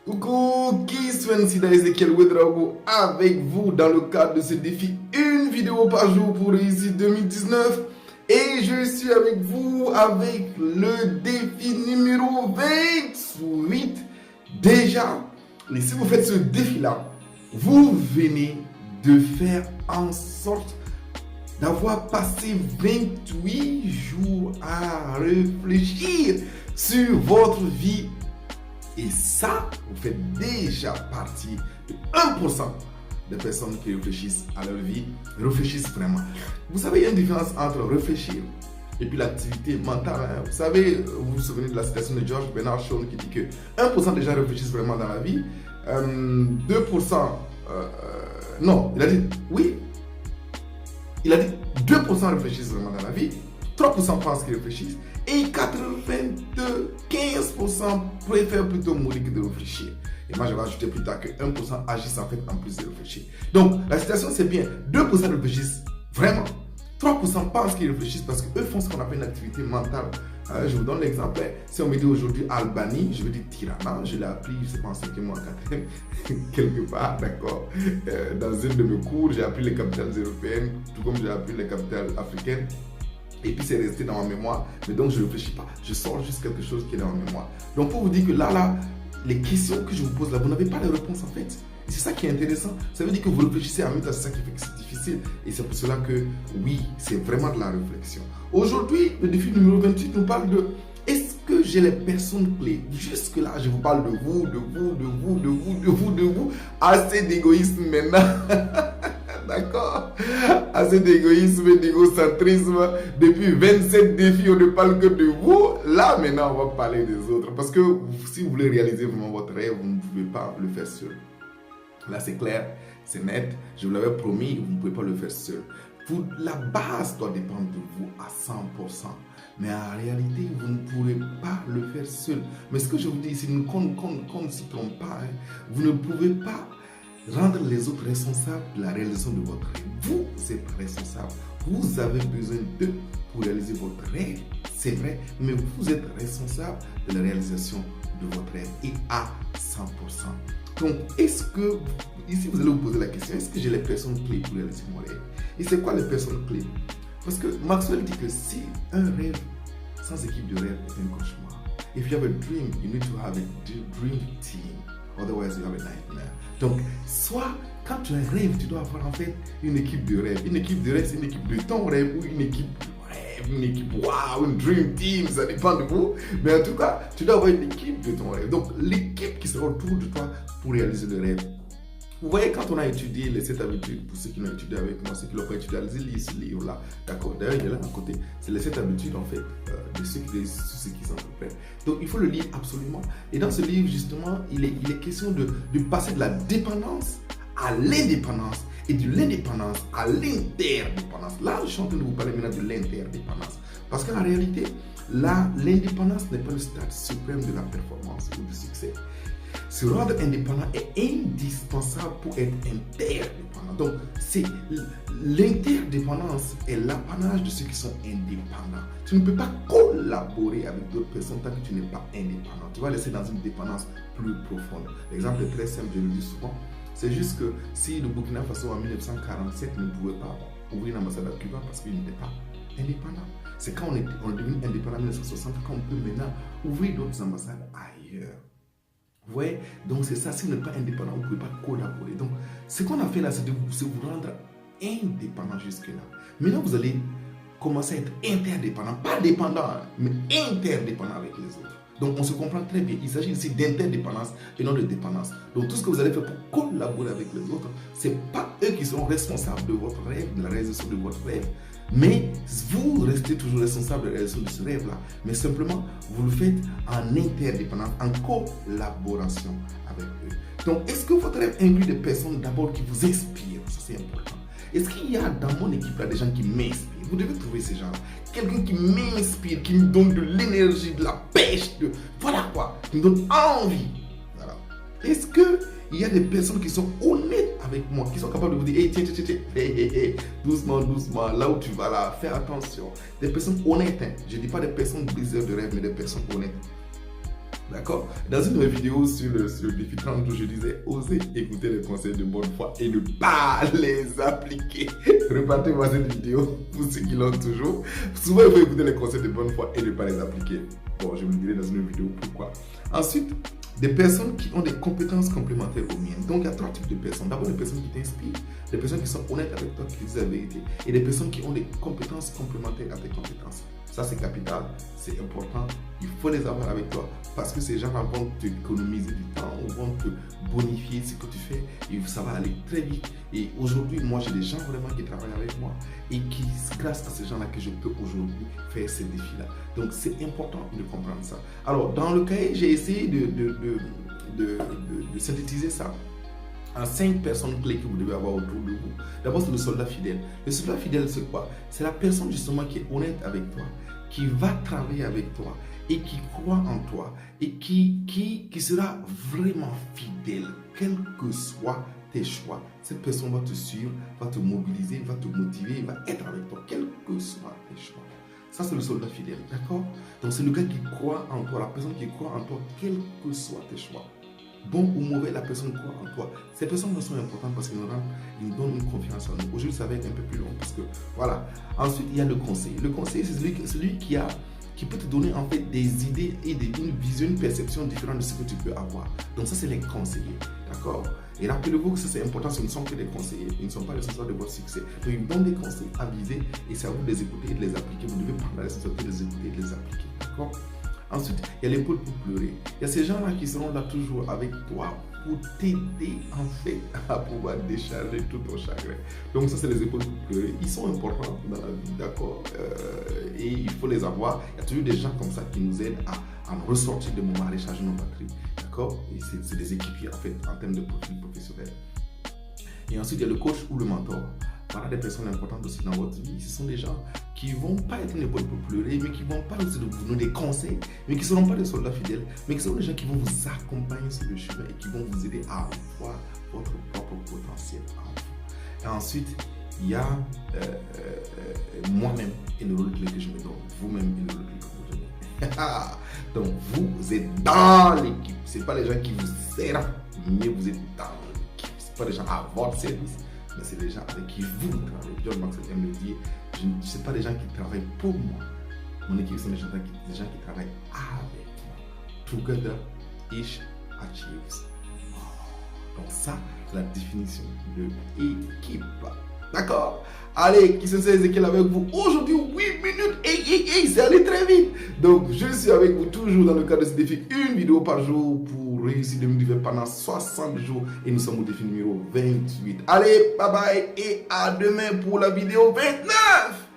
Coucou, Sven Sida Ezekiel Ouedraogo avec vous dans le cadre de ce défi une vidéo par jour pour réussir 2019 et je suis avec vous avec le défi numéro 28 déjà. Et si vous faites ce défi là, vous venez de faire en sorte d'avoir passé 28 jours à réfléchir sur votre vie. Et ça, vous faites déjà partie de 1% des personnes qui réfléchissent à leur vie, réfléchissent vraiment. Vous savez, il y a une différence entre réfléchir et puis l'activité mentale. Vous savez, vous vous souvenez de la citation de George Bernard Shaw qui dit que 1% des gens réfléchissent vraiment dans la vie, 2%, non, il a dit, oui, il a dit 2% réfléchissent vraiment dans la vie, 3% pensent qu'ils réfléchissent et 15% préfèrent plutôt mourir que de réfléchir. Et moi, je vais ajouter plus tard que 1% agissent en fait en plus de réfléchir. Donc, la situation c'est bien, 2% réfléchissent vraiment, 3% pensent qu'ils réfléchissent parce qu'eux font ce qu'on appelle une activité mentale. Je vous donne l'exemple. Si on me dit aujourd'hui Albanie, je veux dire Tirana, je l'ai appris, je ne sais pas en 5e ou en 4e, quelque part, d'accord. Dans une de mes cours, j'ai appris les capitales européennes, tout comme j'ai appris les capitales africaines. Et puis c'est resté dans ma mémoire, mais donc je ne réfléchis pas, je sors juste quelque chose qui est dans ma mémoire. Donc pour vous dire que là, les questions que je vous pose là, vous n'avez pas les réponses en fait. Et c'est ça qui est intéressant, ça veut dire que vous réfléchissez en même temps, c'est ça qui fait que c'est difficile. Et c'est pour cela que oui, c'est vraiment de la réflexion. Aujourd'hui, le défi numéro 28 nous parle de est-ce que j'ai les personnes clés? Jusque là, je vous parle de vous, assez d'égoïsme maintenant. D'accord? Assez d'égoïsme, d'égocentrisme. Depuis 27 défis, on ne parle que de vous. Là, maintenant, on va parler des autres. Parce que si vous voulez réaliser vraiment votre rêve, vous ne pouvez pas le faire seul. Là, c'est clair, c'est net. Je vous l'avais promis, vous ne pouvez pas le faire seul. La base doit dépendre de vous à 100%. Mais en réalité, vous ne pourrez pas le faire seul. Mais ce que je vous dis ici, qu'on ne s'y trompe pas, hein, vous ne pouvez pas rendre les autres responsables de la réalisation de votre rêve. Vous êtes responsable. Vous avez besoin d'eux pour réaliser votre rêve. C'est vrai, mais vous êtes responsable de la réalisation de votre rêve et à 100%. Donc, est-ce que, ici vous allez vous poser la question, est-ce que j'ai les personnes clés pour réaliser mon rêve? Et c'est quoi les personnes clés? Parce que Maxwell dit que si un rêve sans équipe de rêve est un cauchemar. If you have a dream, you need to have a dream team. Otherwise, you have a nightmare. Donc, soit quand tu as un rêve, tu dois avoir en fait une équipe de rêve. Une équipe de rêve, c'est une équipe de ton rêve ou une équipe de rêve, une équipe, waouh, une dream team, ça dépend de vous. Mais en tout cas, tu dois avoir une équipe de ton rêve. Donc, l'équipe qui sera autour de toi pour réaliser le rêve. Vous voyez, quand on a étudié les 7 habitudes, pour ceux qui l'ont étudié avec moi, ceux qui l'ont pas étudié, allez-y, ce livre-là. D'accord, d'ailleurs, il est là à côté. C'est les 7 habitudes, en fait, de ceux qui s'entreprenent. Donc, il faut le lire absolument. Et dans ce livre, justement, il est question de passer de la dépendance à l'indépendance et de l'indépendance à l'interdépendance. Là, je suis en train de vous parler maintenant de l'interdépendance. Parce qu'en réalité, là, l'indépendance n'est pas le stade suprême de la performance ou du succès. Se rendre indépendant est indispensable pour être interdépendant. Donc, l'interdépendance est l'apanage de ceux qui sont indépendants. Tu ne peux pas collaborer avec d'autres personnes tant que tu n'es pas indépendant. Tu vas laisser dans une dépendance plus profonde. L'exemple est très simple, je le dis souvent. C'est juste que si le Burkina Faso en 1947 ne pouvait pas ouvrir une ambassade à Cuba parce qu'il n'était pas indépendant. C'est quand on est devenu indépendant en 1960 qu'on peut maintenant ouvrir d'autres ambassades ailleurs. Vous voyez? Donc c'est ça, si vous n'êtes pas indépendant, vous ne pouvez pas collaborer. Donc ce qu'on a fait là, c'est de vous rendre indépendant jusque-là. Maintenant, vous allez commencer à être interdépendant, pas dépendant, mais interdépendant avec les autres. Donc on se comprend très bien, il s'agit ici d'interdépendance et non de dépendance. Donc tout ce que vous allez faire pour collaborer avec les autres, ce n'est pas eux qui seront responsables de votre rêve, de la réalisation de votre rêve. Mais vous restez toujours responsable de la réalisation de ce rêve-là. Mais simplement, vous le faites en interdépendance, en collaboration avec eux. Donc, est-ce que votre rêve inclut des personnes d'abord qui vous inspirent? Ça, c'est important. Est-ce qu'il y a dans mon équipe là des gens qui m'inspirent? Vous devez trouver ces gens-là. Quelqu'un qui m'inspire, qui me donne de l'énergie, de la pêche, voilà quoi, qui me donne envie. Voilà. Est-ce qu'il y a des personnes qui sont honnêtes avec moi, qui sont capables de vous dire hey, tiens, doucement, là où tu vas là, fais attention. Des personnes honnêtes, hein. Je ne dis pas des personnes briseurs de rêve, mais des personnes honnêtes. D'accord? Dans une de mes vidéos sur le défi 30 jours, je disais, osez écouter les conseils de bonne foi et ne pas les appliquer. Repartez-moi cette vidéo pour ceux qui l'ont toujours. Souvent, il faut écouter les conseils de bonne foi et ne pas les appliquer. Bon, je vous le dirai dans une vidéo pourquoi. Ensuite, des personnes qui ont des compétences complémentaires aux miennes. Donc, il y a 3 types de personnes. D'abord, des personnes qui t'inspirent, des personnes qui sont honnêtes avec toi, qui disent la vérité, et des personnes qui ont des compétences complémentaires à tes compétences. Ça, c'est capital, c'est important. Il faut les avoir avec toi parce que ces gens-là vont t'économiser du temps, vont te bonifier ce que tu fais et ça va aller très vite. Et aujourd'hui, moi, j'ai des gens vraiment qui travaillent avec moi et qui, grâce à ces gens-là, que je peux aujourd'hui faire ces défis-là. Donc, c'est important de comprendre ça. Alors, dans le cahier, j'ai essayé de synthétiser ça en 5 personnes clés que vous devez avoir autour de vous. D'abord, c'est le soldat fidèle. Le soldat fidèle, c'est quoi? C'est la personne justement qui est honnête avec toi, qui va travailler avec toi et qui croit en toi et qui sera vraiment fidèle, quels que soient tes choix. Cette personne va te suivre, va te mobiliser, va te motiver, va être avec toi, quels que soient tes choix. Ça, c'est le soldat fidèle, d'accord? Donc, c'est le gars qui croit en toi, la personne qui croit en toi, quels que soient tes choix. Bon ou mauvais, la personne croit en toi. Ces personnes sont importantes parce qu'ils nous donnent une confiance en nous. Aujourd'hui, ça va être un peu plus long parce que, voilà. Ensuite, il y a le conseiller. Le conseiller, c'est celui qui peut te donner en fait des idées et une vision, une perception différente de ce que tu peux avoir. Donc ça, c'est les conseillers, d'accord? Et rappelez-vous que ça, c'est important, ce ne sont que des conseillers. Ils ne sont pas responsables de votre succès. Donc, ils donnent des conseils avisés et c'est à vous de les écouter et de les appliquer. Vous devez prendre la responsabilité de les écouter et de les appliquer, d'accord? Ensuite, il y a l'épaule pour pleurer. Il y a ces gens-là qui seront là toujours avec toi pour t'aider en fait à pouvoir décharger tout ton chagrin. Donc ça, c'est les épaules pour pleurer. Ils sont importants dans la vie, d'accord? Et il faut les avoir. Il y a toujours des gens comme ça qui nous aident à ressortir des moments, à recharger nos batteries, d'accord? Et c'est des équipiers en fait en termes de profil professionnel. Et ensuite, il y a le coach ou le mentor. Voilà des personnes importantes aussi dans votre vie. Ce sont des gens qui ne vont pas être une épaule pour pleurer, mais qui vont pas aussi vous donner des conseils, mais qui ne seront pas des soldats fidèles, mais qui seront des gens qui vont vous accompagner sur le chemin et qui vont vous aider à voir votre propre potentiel en vous. Et ensuite, il y a moi-même et le rôle que je me donne. Vous-même et le rôle que vous donnez. Donc, vous êtes dans l'équipe. Ce n'est pas les gens qui vous servent, mais vous êtes dans l'équipe. Ce n'est pas des gens à votre service, mais c'est des gens avec qui vous travaillez. John Maxwell aime le dire, ce ne sont pas des gens qui travaillent pour moi. Mon équipe, sont des gens qui travaillent avec moi. Together, each achieves. Donc ça, c'est la définition de équipe. D'accord? Allez, qui se sait Ezekiel avec vous aujourd'hui, 8 minutes, et c'est allé très vite. Donc, je suis avec vous toujours dans le cadre de ce défi, une vidéo par jour pour réussir de me pendant 60 jours. Et nous sommes au défi numéro 28. Allez, bye bye et à demain pour la vidéo 29.